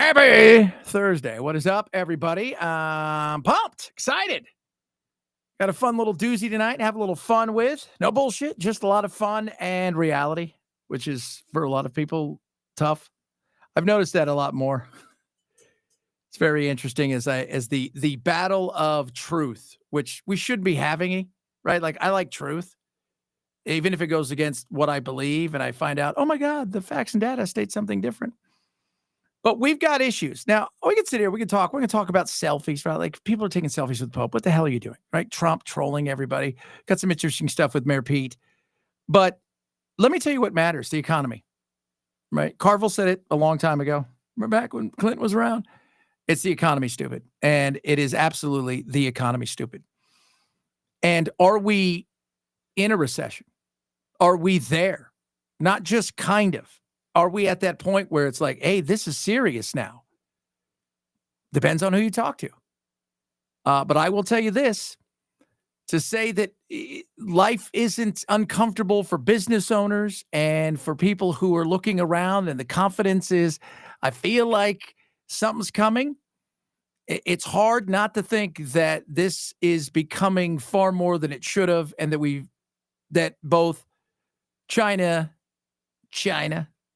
Happy Thursday. What is up, everybody? Pumped, excited. Got a fun little doozy tonight to have a little fun with. No bullshit, just a lot of fun and reality, which is, for a lot of people, tough. I've noticed that a lot more. It's very interesting as the battle of truth, which we should be having, right? Like, I like truth, even if it goes against what I believe, and I find out, oh my God, the facts and data state something different. But we've got issues. Now, we can sit here, we can talk. We're going to talk about selfies, right? Like, people are taking selfies with the Pope. What the hell are you doing, right? Trump trolling everybody. Got some interesting stuff with Mayor Pete. But let me tell you what matters, the economy, right? Carville said it a long time ago. Remember back when Clinton was around? It's the economy, stupid. And it is absolutely the economy, stupid. And are we in a recession? Are we there? Not just kind of. Are we at that point where it's like, hey, this is serious now? Depends on who you talk to. But I will tell you this, to say that life isn't uncomfortable for business owners and for people who are looking around and the confidence is, I feel like something's coming. It's hard not to think that this is becoming far more than it should have, and that both China,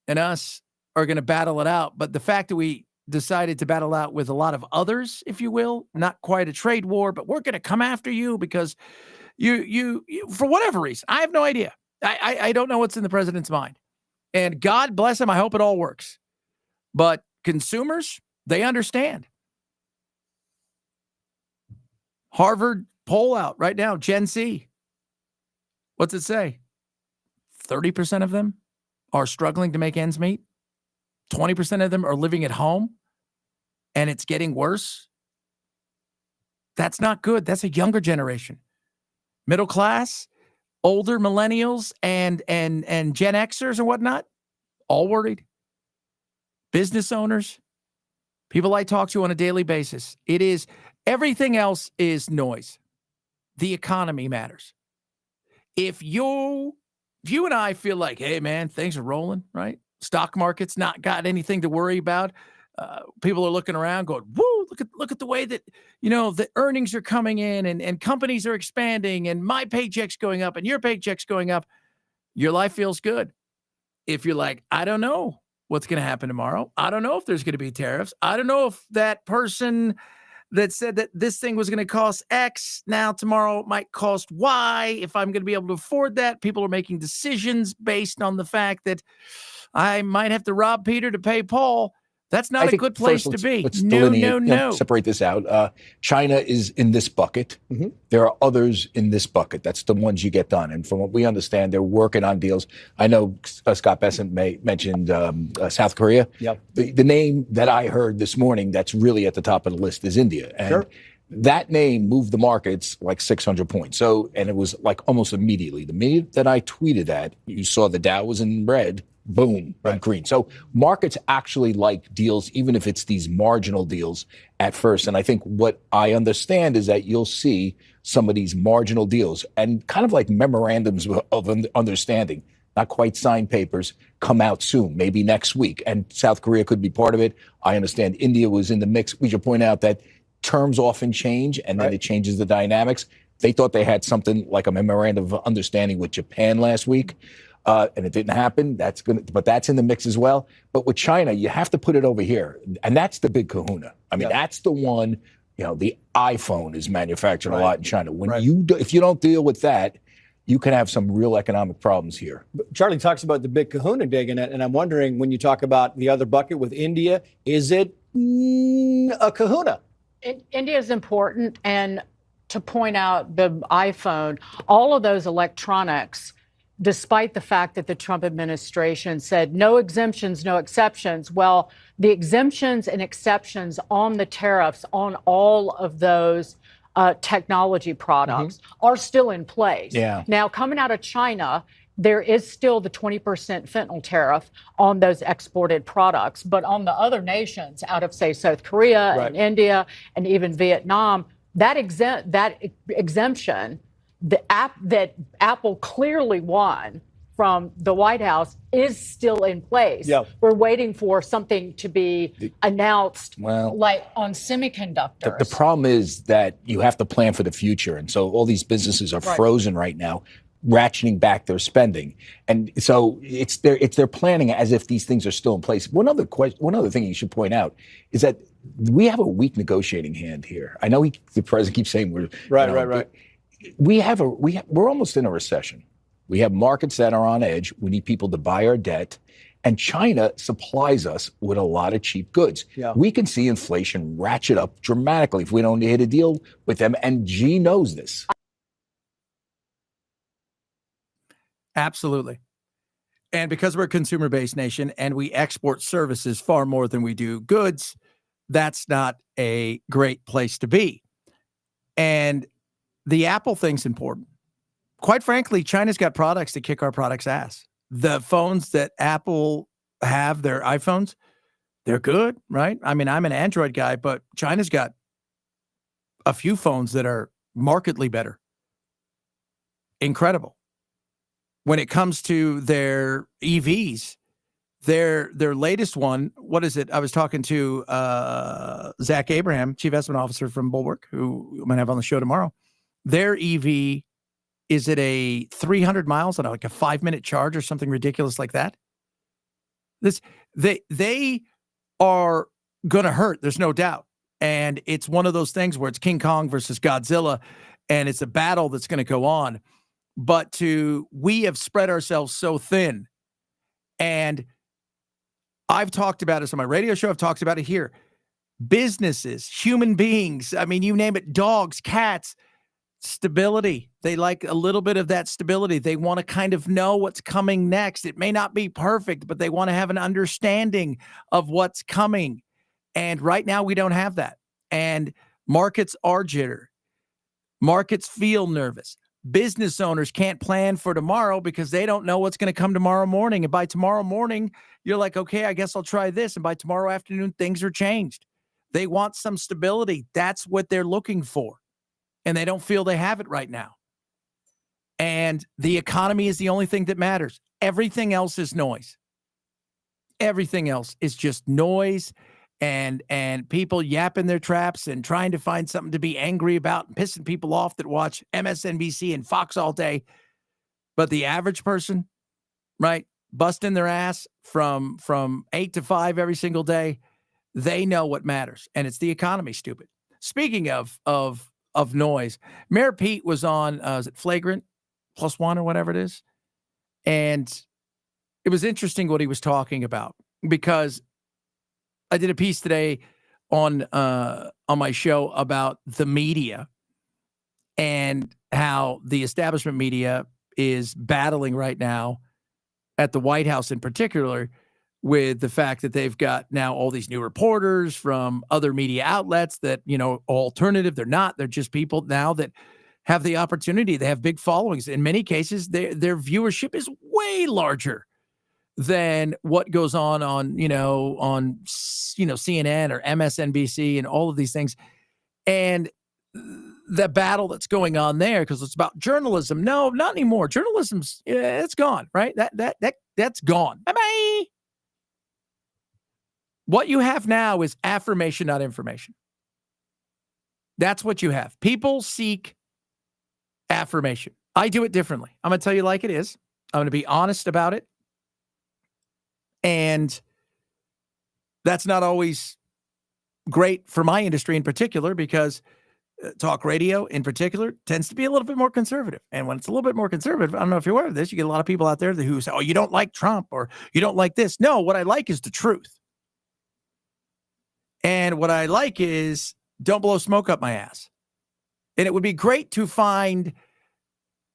and us are going to battle it out. But the fact that we decided to battle out with a lot of others, if you will, not quite a trade war, but we're going to come after you because you for whatever reason, I have no idea. I don't know what's in the president's mind, and God bless him. I hope it all works. But consumers, they understand. Harvard poll out right now, Gen Z. What's it say? 30% of them are struggling to make ends meet. 20% of them are living at home, and it's getting worse. That's not good. That's a younger generation. Middle class, older millennials, and Gen Xers and whatnot, all worried. Business owners, people I talk to on a daily basis. Everything else is noise. The economy matters. If you and I feel like, hey, man, things are rolling, right? Stock market's not got anything to worry about. People are looking around going, woo, look at the way that, the earnings are coming in and companies are expanding and my paycheck's going up and your paycheck's going up. Your life feels good. If you're like, I don't know what's going to happen tomorrow. I don't know if there's going to be tariffs. I don't know if that person that said that this thing was going to cost X, now tomorrow might cost Y. If I'm going to be able to afford that, people are making decisions based on the fact that I might have to rob Peter to pay Paul. That's not a good place to be. No. Separate this out. China is in this bucket. Mm-hmm. There are others in this bucket. That's the ones you get done. And from what we understand, they're working on deals. I know Scott Benson mentioned South Korea. Yep. The name that I heard this morning that's really at the top of the list is India. And sure. That name moved the markets like 600 points. And it was like almost immediately. The minute that I tweeted that, you saw the Dow was in red. Boom, right. Green. So markets actually like deals, even if it's these marginal deals at first. And I think what I understand is that you'll see some of these marginal deals and kind of like memorandums of understanding, not quite signed papers, come out soon, maybe next week. And South Korea could be part of it. I understand India was in the mix. We should point out that terms often change and then it changes the dynamics. They thought they had something like a memorandum of understanding with Japan last week. And it didn't happen. But that's in the mix as well. But with China, you have to put it over here. And that's the big kahuna. I mean, that's the one, the iPhone is manufactured a lot in China. If you don't deal with that, you can have some real economic problems here. But Charlie talks about the big kahuna dig in it. And I'm wondering, when you talk about the other bucket with India, is it a kahuna? India is important. And to point out the iPhone, all of those electronics, despite the fact that the Trump administration said no exemptions, no exceptions. Well, the exemptions and exceptions on the tariffs on all of those technology products are still in place. Yeah. Now, coming out of China, there is still the 20% fentanyl tariff on those exported products. But on the other nations out of, say, South Korea and India and even Vietnam, that exemption that Apple clearly won from the White House is still in place. Yeah. We're waiting for something to be announced, like on semiconductors. The problem is that you have to plan for the future. And so all these businesses are frozen right now, ratcheting back their spending. And so it's their planning as if these things are still in place. One other thing you should point out is that we have a weak negotiating hand here. I know the president keeps saying we're right. We're almost in a recession. We have markets that are on edge. We need people to buy our debt. And China supplies us with a lot of cheap goods. Yeah. We can see inflation ratchet up dramatically if we don't hit a deal with them. And Xi knows this. Absolutely. And because we're a consumer-based nation and we export services far more than we do goods, that's not a great place to be. And the Apple thing's important. Quite frankly, China's got products that kick our products' ass. The phones that Apple have, their iPhones, they're good, right? I mean, I'm an Android guy, but China's got a few phones that are markedly better. Incredible. When it comes to their EVs, their latest one, what is it? I was talking to Zach Abraham, Chief Investment Officer from Bulwark, who I'm going to have on the show tomorrow. Their EV is at a 300 miles on like a 5-minute charge or something ridiculous like that. They are going to hurt. There's no doubt. And it's one of those things where it's King Kong versus Godzilla, and it's a battle that's going to go on. But we have spread ourselves so thin. And I've talked about this on my radio show. I've talked about it here. Businesses, human beings, I mean, you name it, dogs, cats, stability. They like a little bit of that stability. They want to kind of know what's coming next. It may not be perfect, but they want to have an understanding of what's coming. And right now we don't have that. And markets are jitter. Markets feel nervous. Business owners can't plan for tomorrow because they don't know what's going to come tomorrow morning. And by tomorrow morning, you're like, okay, I guess I'll try this. And by tomorrow afternoon, things are changed. They want some stability. That's what they're looking for. And they don't feel they have it right now. And the economy is the only thing that matters. Everything else is noise. Everything else is just noise and people yapping their traps and trying to find something to be angry about and pissing people off that watch MSNBC and Fox all day. But the average person, right, busting their ass from 8 to 5 every single day, they know what matters. And it's the economy, stupid. Speaking of noise, Mayor Pete was on, is it Flagrant Plus One or whatever it is? And it was interesting what he was talking about, because I did a piece today on my show about the media and how the establishment media is battling right now at the White House in particular with the fact that they've got now all these new reporters from other media outlets that, you know, alternative. They're not. They're just people now that have the opportunity. They have big followings. In many cases, their viewership is way larger than what goes on CNN or MSNBC and all of these things. And the battle that's going on there, because it's about journalism. No, not anymore. Journalism's it's gone, right? That's gone. Bye-bye. What you have now is affirmation, not information. That's what you have. People seek affirmation. I do it differently. I'm going to tell you like it is. I'm going to be honest about it. And that's not always great for my industry in particular, because talk radio in particular tends to be a little bit more conservative. And when it's a little bit more conservative, I don't know if you're aware of this, you get a lot of people out there who say, oh, you don't like Trump or you don't like this. No, what I like is the truth. And what I like is don't blow smoke up my ass. And it would be great to find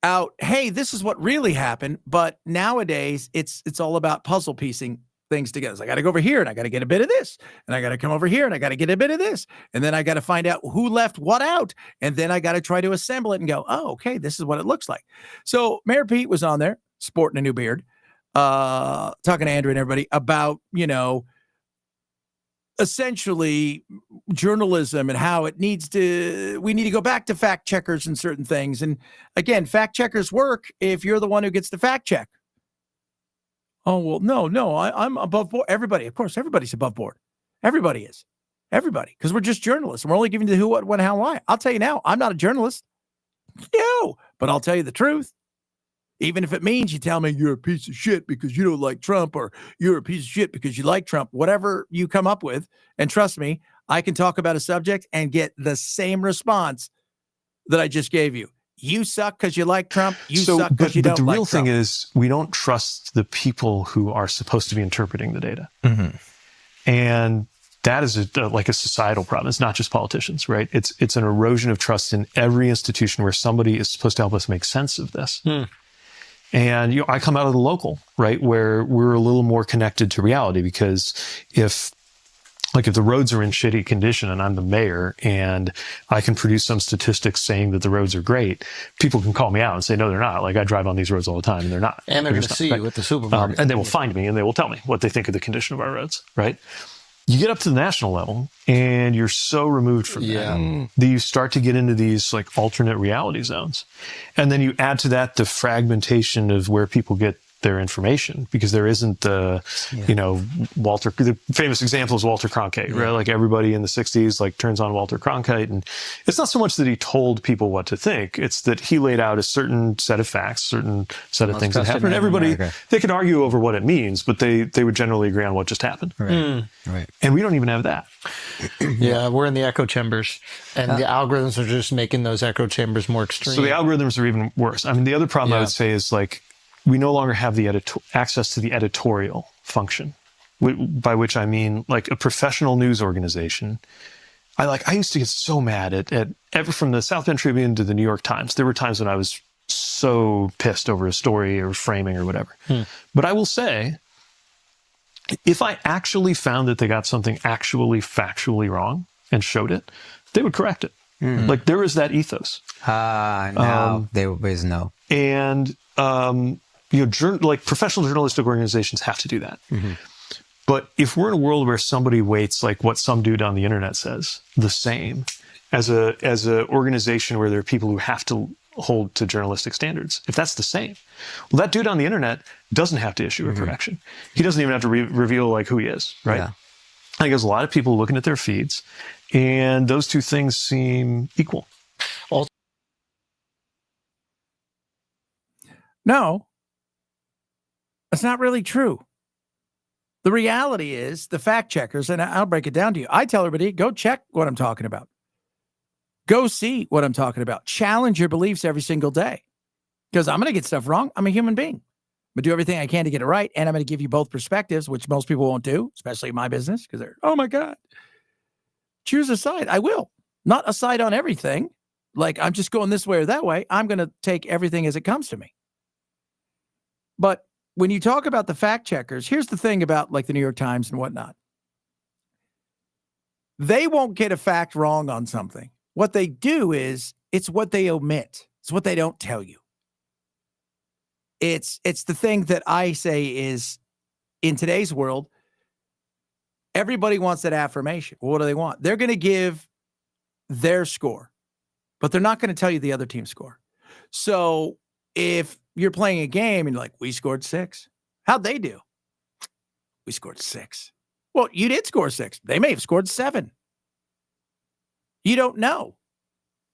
out, hey, this is what really happened. But nowadays, it's all about puzzle piecing things together. So I got to go over here and I got to get a bit of this. And I got to come over here and I got to get a bit of this. And then I got to find out who left what out. And then I got to try to assemble it and go, oh, okay, this is what it looks like. So Mayor Pete was on there sporting a new beard, talking to Andrew and everybody about, essentially journalism and how we need to go back to fact checkers and certain things. And again, fact checkers work if you're the one who gets the fact check. Oh, well, no, I'm above board. Everybody, of course, everybody's above board. Everybody is. Everybody, because we're just journalists. And we're only giving you the who, what, when, how, why. I'll tell you now, I'm not a journalist. No, but I'll tell you the truth. Even if it means you tell me you're a piece of shit because you don't like Trump, or you're a piece of shit because you like Trump, whatever you come up with. And trust me, I can talk about a subject and get the same response that I just gave you. You suck because you like Trump. You suck because you don't like Trump. But the real thing is, we don't trust the people who are supposed to be interpreting the data. Mm-hmm. And that is like a societal problem. It's not just politicians, right? It's an erosion of trust in every institution where somebody is supposed to help us make sense of this. And I come out of the local, right, where we're a little more connected to reality, because if the roads are in shitty condition and I'm the mayor and I can produce some statistics saying that the roads are great, people can call me out and say, no, they're not. Like, I drive on these roads all the time and they're not. And they're going to see you at the supermarket. And they will find me and they will tell me what they think of the condition of our roads, right? You get up to the national level and you're so removed from that you start to get into these like alternate reality zones. And then you add to that the fragmentation of where people get their information, because there isn't the famous example is Walter Cronkite, right? Like, everybody in the 60s like turns on Walter Cronkite, and it's not so much that he told people what to think, it's that he laid out a certain set of facts, certain set of things that happened. And everybody, they could argue over what it means, but they would generally agree on what just happened. Right. And we don't even have that. Yeah, we're in the echo chambers, and the algorithms are just making those echo chambers more extreme. So the algorithms are even worse. I mean, the other problem I would say is, like, we no longer have the access to the editorial function, by which I mean, like, a professional news organization. I used to get so mad at from the South Bend Tribune to the New York Times. There were times when I was so pissed over a story or framing or whatever. But I will say, if I actually found that they got something actually factually wrong and showed it, they would correct it. Like, there is that ethos. Now they always know. And like, professional journalistic organizations have to do that. But if we're in a world where somebody weights like what some dude on the internet says the same as a organization where there are people who have to hold to journalistic standards, if that's the same, well, that dude on the internet doesn't have to issue a correction. He doesn't even have to reveal like who he is, right? I think there's a lot of people looking at their feeds, and those two things seem equal. No, that's not really true. The reality is, the fact checkers, and I'll break it down to you. I tell everybody, go check what I'm talking about. Go see what I'm talking about. Challenge your beliefs every single day, because I'm going to get stuff wrong. I'm a human being. I'm going to do everything I can to get it right, and I'm going to give you both perspectives, which most people won't do, especially in my business, because they're, oh my God. Choose a side. I will. Not a side on everything. Like, I'm just going this way or that way. I'm going to take everything as it comes to me. But when you talk about the fact checkers, here's the thing about like the New York Times and whatnot. They won't get a fact wrong on something. What they do is, it's what they omit. It's what they don't tell you. It's the thing that I say is, in today's world, everybody wants that affirmation. Well, what do they want? They're going to give their score, but they're not going to tell you the other team's score. So if you're playing a game and you're like, we scored 6. How'd they do? We scored 6. Well, you did score 6. They may have scored 7. You don't know.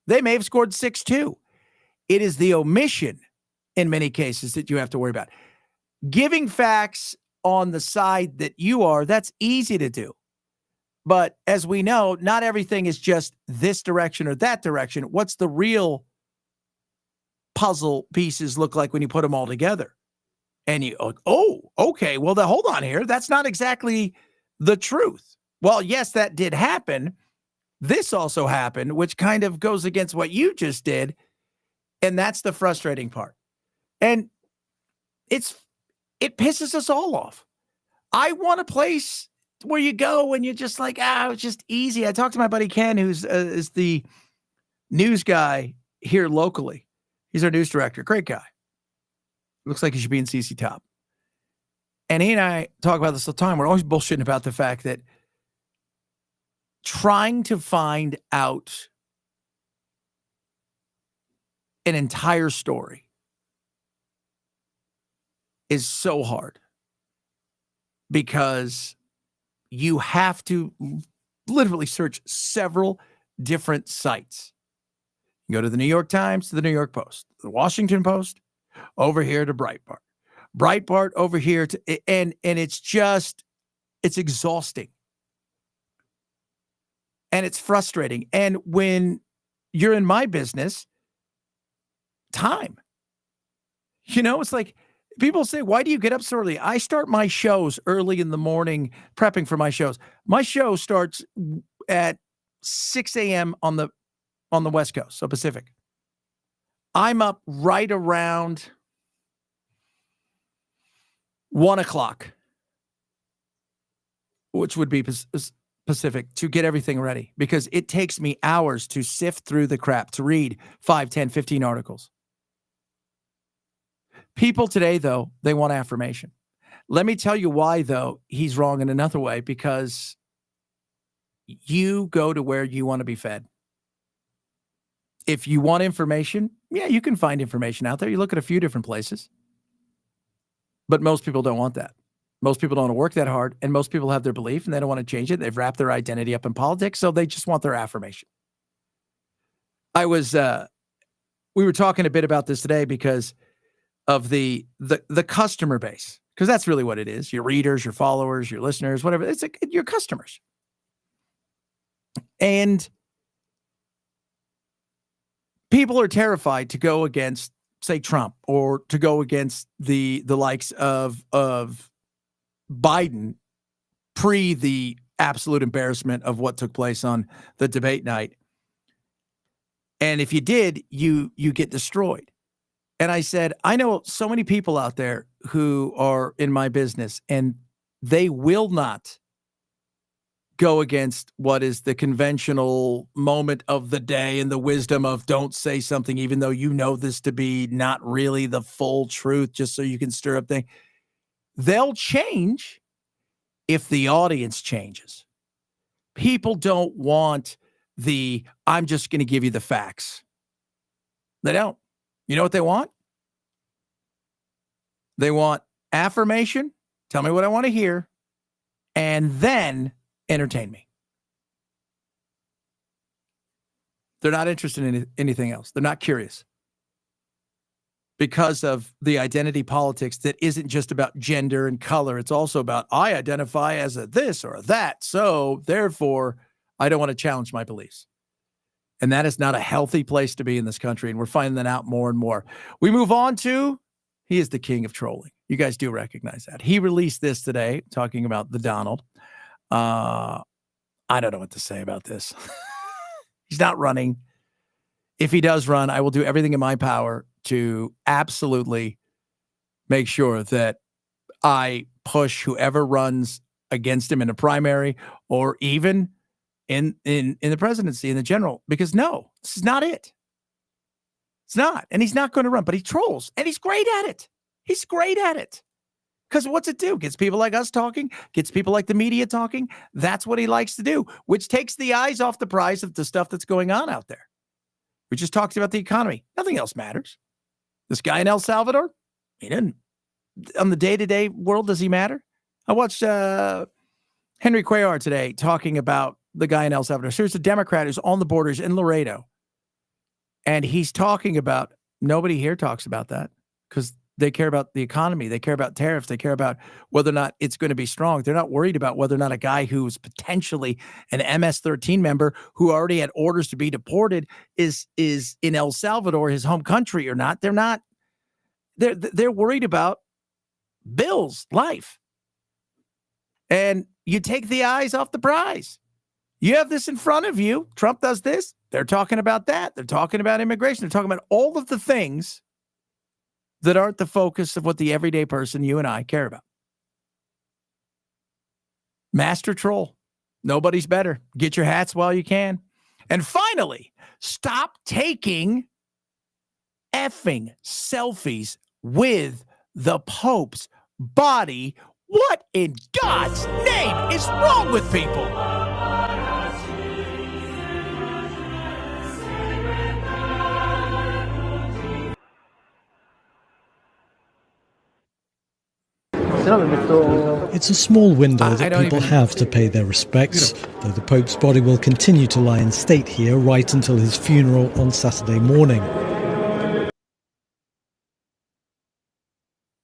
They may have scored 6 too. It is the omission in many cases that you have to worry about. Giving facts on the side that you are, that's easy to do. But as we know, not everything is just this direction or that direction. What's the real puzzle pieces look like when you put them all together? And you, oh, okay, well, hold on here. That's not exactly the truth. Well, yes, that did happen. This also happened, which kind of goes against what you just did. And that's the frustrating part. And it pisses us all off. I want a place where you go and you're just like, it's just easy. I talked to my buddy Ken, who's is the news guy here locally. He's our news director. Great guy. Looks like he should be in CC Top. And he and I talk about this all the time. We're always bullshitting about the fact that trying to find out an entire story is so hard. because you have to literally search several different sites. You go to the New York Times, to the New York Post, the Washington Post, over here to Breitbart over here to, and it's exhausting. And it's frustrating. And when you're in my business, time. It's like people say, why do you get up so early? I start my shows early in the morning, prepping for my shows. My show starts at 6 a.m. on the West Coast, so Pacific. I'm up right around 1 o'clock, which would be Pacific, to get everything ready, because it takes me hours to sift through the crap, to read 5, 10, 15 articles. People today, though, they want affirmation. Let me tell you why, though, he's wrong in another way, because you go to where you want to be fed. If you want information, yeah, you can find information out there. You look at a few different places. But most people don't want that. Most people don't want to work that hard, and most people have their belief and they don't want to change it. They've wrapped their identity up in politics, so they just want their affirmation. We were talking a bit about this today because of the customer base, because that's really what it is. Your readers, your followers, your listeners, whatever. It's like your customers. And people are terrified to go against, say, Trump, or to go against the likes of Biden pre the absolute embarrassment of what took place on the debate night. And if you did, you get destroyed. And I said, I know so many people out there who are in my business, and they will not go against what is the conventional moment of the day and the wisdom of don't say something, even though you know this to be not really the full truth, just so you can stir up things. They'll change if the audience changes. People don't want I'm just going to give you the facts. They don't. You know what they want? They want affirmation. Tell me what I want to hear, and then entertain me. They're not interested in anything else. They're not curious, because of the identity politics that isn't just about gender and color. It's also about, I identify as a this or a that, so therefore I don't want to challenge my beliefs. And that is not a healthy place to be in this country, and we're finding that out more and more. We move on to, he is the king of trolling. You guys do recognize that. He released this today, talking about the Donald. I don't know what to say about this. He's not running. If he does run, I will do everything in my power to absolutely make sure that I push whoever runs against him in a primary, or even in the presidency, in the general, because no, this is not it. It's not. And he's not going to run, but he trolls, and he's great at it. He's great at it. Because what's it do? Gets people like us talking, gets people like the media talking. That's what he likes to do, which takes the eyes off the prize of the stuff that's going on out there. We just talked about the economy. Nothing else matters. This guy in El Salvador, he didn't. On the day-to-day world, does he matter? I watched Henry Cuellar today talking about the guy in El Salvador. So there's a Democrat who's on the borders in Laredo. And he's talking about, nobody here talks about that, because they care about the economy. They care about tariffs. They care about whether or not it's going to be strong. They're not worried about whether or not a guy who's potentially an MS-13 member who already had orders to be deported is in El Salvador, his home country, or not. They're not. They're worried about bills, life. And you take the eyes off the prize. You have this in front of you. Trump does this. They're talking about that. They're talking about immigration. They're talking about all of the things that aren't the focus of what the everyday person, you and I, care about. Master troll. Nobody's better. Get your hats while you can. And finally, stop taking effing selfies with the Pope's body. What in God's name is wrong with people? It's a small window I that don't people even- have to pay their respects, though the Pope's body will continue to lie in state here right until his funeral on Saturday morning.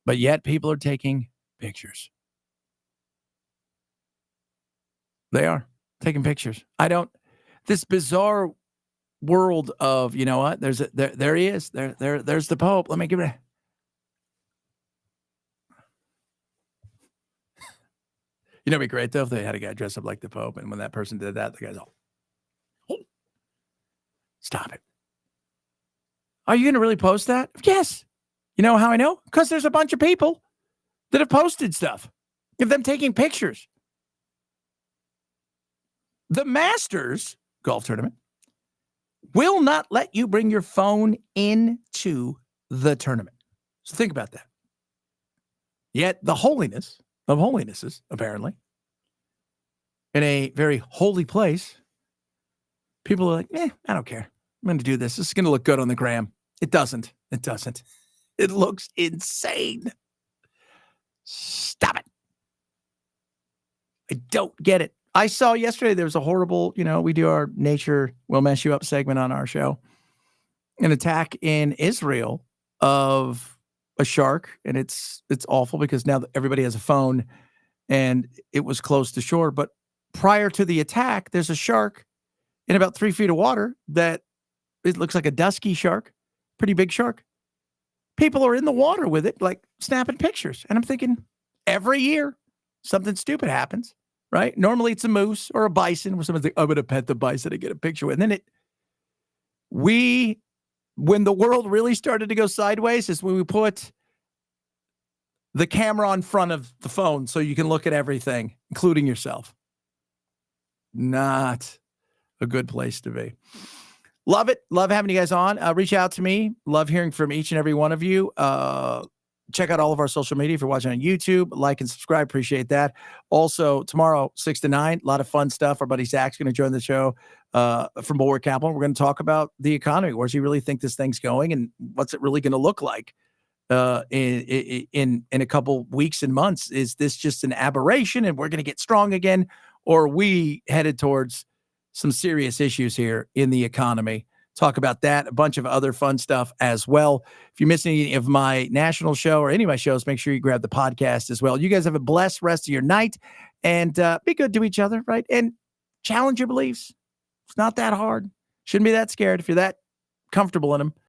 But yet people are taking pictures. They are taking pictures. This bizarre world of, you know what? There he is. There's the Pope. Let me give it. You know, it'd be great though if they had a guy dress up like the Pope, and when that person did that, the guy's all, "Oh, stop it. Are you going to really post that?" Yes. You know how I know? Because there's a bunch of people that have posted stuff of them taking pictures. The Masters golf tournament will not let you bring your phone into the tournament. So think about that. Yet the holiness of holinesses, apparently, in a very holy place, people are like, I don't care. I'm going to do this. This is going to look good on the gram. It doesn't. It doesn't. It looks insane. Stop it. I don't get it. I saw yesterday there was a horrible, we do our Nature Will Mess You Up segment on our show. An attack in Israel of a shark, and it's awful because now everybody has a phone and it was close to shore. But prior to the attack, there's a shark in about 3 feet of water that it looks like a dusky shark, pretty big shark. People are in the water with it, like snapping pictures. And I'm thinking, every year something stupid happens, right? Normally it's a moose or a bison where someone's like, I'm going to pet the bison and get a picture with. And then when the world really started to go sideways is when we put the camera on front of the phone so you can look at everything, including yourself. Not a good place to be. Love it. Love having you guys on. Reach out to me. Love hearing from each and every one of you. Check out all of our social media if you're watching on YouTube. Like and subscribe. Appreciate that. Also, tomorrow, 6 to 9, a lot of fun stuff. Our buddy Zach's going to join the show from Bulwark Capital. We're going to talk about the economy. Where does he really think this thing's going, and what's it really going to look like in a couple weeks and months? Is this just an aberration and we're going to get strong again, or are we headed towards some serious issues here in the economy? Talk about that, a bunch of other fun stuff as well. If you miss any of my national show or any of my shows, make sure you grab the podcast as well. You guys have a blessed rest of your night, and be good to each other, right? And challenge your beliefs. It's not that hard. Shouldn't be that scared if you're that comfortable in them.